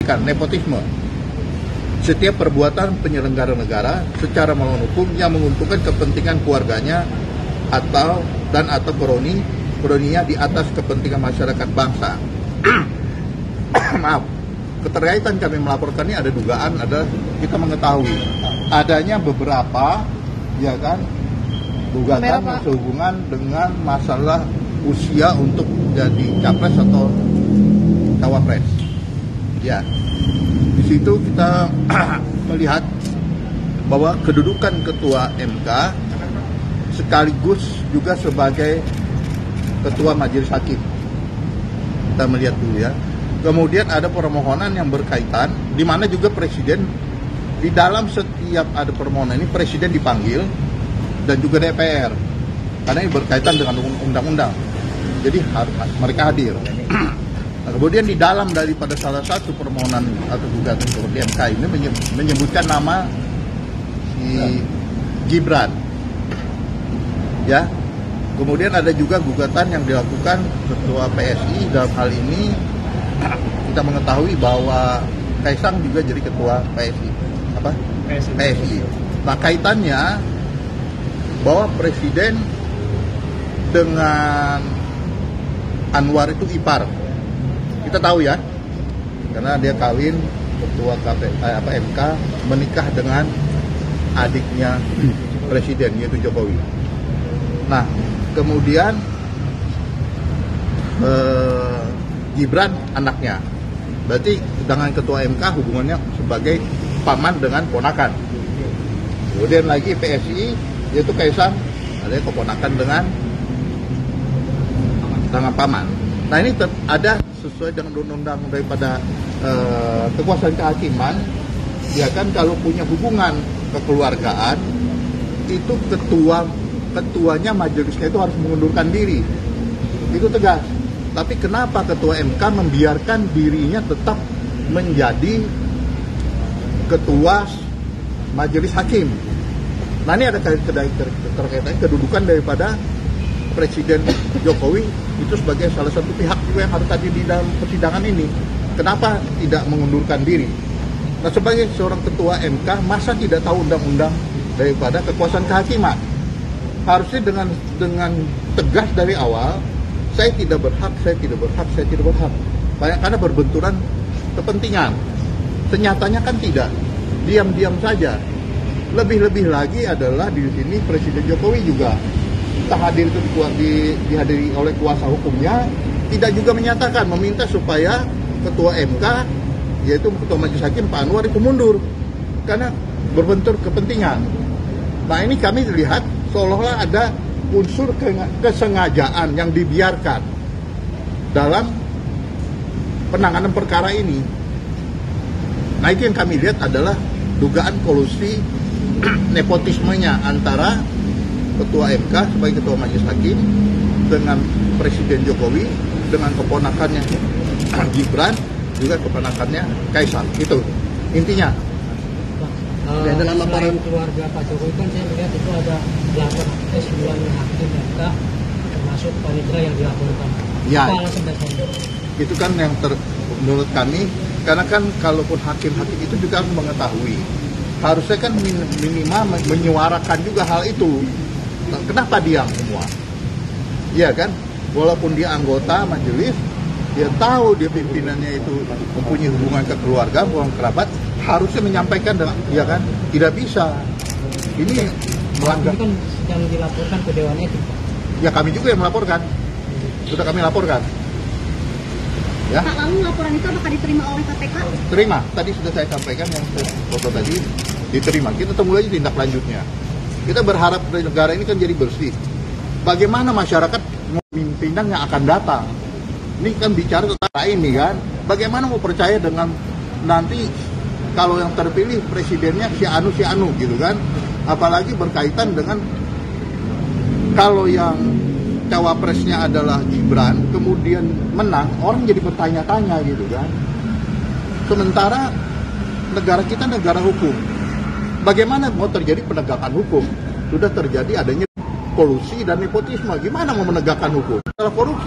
Nepotisme. Setiap perbuatan penyelenggara negara secara melawan hukum yang menguntungkan kepentingan keluarganya atau kroninya di atas kepentingan masyarakat bangsa. Maaf, keterkaitan kami melaporkan ini ada dugaan, kita mengetahui adanya beberapa gugatan yang sehubungan dengan masalah usia untuk jadi capres atau cawapres. Ya, di situ kita melihat bahwa kedudukan ketua MK sekaligus juga sebagai ketua majelis hakim. Kita melihat dulu ya. Kemudian ada permohonan yang berkaitan, di mana juga presiden di dalam setiap ada permohonan ini presiden dipanggil dan juga DPR, karena ini berkaitan dengan undang-undang. Jadi mereka hadir. Nah, kemudian di dalam daripada salah satu permohonan atau gugatan seperti MK ini menyebutkan nama si Gibran, ya. Kemudian ada juga gugatan yang dilakukan ketua PSI. Dalam hal ini kita mengetahui bahwa Kaisang juga jadi ketua PSI. PSI. Nah, kaitannya bahwa presiden dengan Anwar itu ipar. Kita tahu ya, karena dia kawin ketua MK menikah dengan adiknya presiden, yaitu Jokowi. Nah, kemudian Gibran anaknya, berarti dengan ketua MK hubungannya sebagai paman dengan ponakan. Kemudian lagi PSI, yaitu Kaisang, ada keponakan dengan paman. Nah, ini ada sesuai dengan undang-undang daripada kekuasaan kehakiman, ya kan, kalau punya hubungan kekeluargaan itu ketuanya majelisnya itu harus mengundurkan diri, itu tegas. Tapi kenapa ketua MK membiarkan dirinya tetap menjadi ketua majelis hakim? Nah, ini ada terkaitan kedudukan daripada Presiden Jokowi itu sebagai salah satu pihak juga yang harus hadir di dalam persidangan ini. Kenapa tidak mengundurkan diri? Nah, sebagai seorang ketua MK, masa tidak tahu undang-undang daripada kekuasaan kehakiman? Harusnya dengan tegas dari awal, saya tidak berhak. Karena berbenturan kepentingan. Senyatanya kan tidak. Diam-diam saja. Lebih-lebih lagi adalah di sini Presiden Jokowi juga tak hadir itu dihadiri oleh kuasa hukumnya, tidak juga menyatakan meminta supaya ketua MK, yaitu ketua majelis hakim Pak Anwar itu mundur karena berbentur kepentingan. Nah, ini kami lihat seolah-olah ada unsur kesengajaan yang dibiarkan dalam penanganan perkara ini. Nah, itu yang kami lihat adalah dugaan kolusi nepotismenya antara ketua MK sebagai ketua majelis hakim dengan Presiden Jokowi, dengan keponakannya Gibran, juga keponakannya Kaisang. Itu intinya. Dalam laporan keluarga Pak Jokowi kan saya melihat itu ada 8 9 hakim MK termasuk panitera yang dilaporkan. Ya, apa alasan dasarnya? Itu kan yang menurut kami, karena kan kalaupun hakim-hakim itu juga harus mengetahui, harusnya kan minimal menyuarakan juga hal itu. Kenapa diam semua? Iya kan? Walaupun dia anggota majelis, dia tahu dia pimpinannya itu mempunyai hubungan kekeluargaan, hubungan kerabat, harusnya menyampaikan dengan, ya kan? Tidak bisa. Ini melanggar. Ini kan yang dilaporkan ke Dewan Etik. Ya, kami juga yang melaporkan. Sudah kami laporkan. Ya. Pak, lalu laporan itu apakah diterima oleh KPK? Terima. Tadi sudah saya sampaikan yang foto tadi diterima. Kita tunggu lagi tindak lanjutnya. Kita berharap negara ini kan jadi bersih. Bagaimana masyarakat pimpinan yang akan datang? Ini kan bicara tentang ini kan. Bagaimana mau percaya dengan nanti kalau yang terpilih presidennya si anu gitu kan? Apalagi berkaitan dengan kalau yang cawapresnya adalah Gibran, kemudian menang, orang jadi bertanya-tanya gitu kan. Sementara negara kita negara hukum. Bagaimana mau terjadi penegakan hukum? Sudah terjadi adanya kolusi dan nepotisme. Gimana mau menegakkan hukum? Kalau korupsi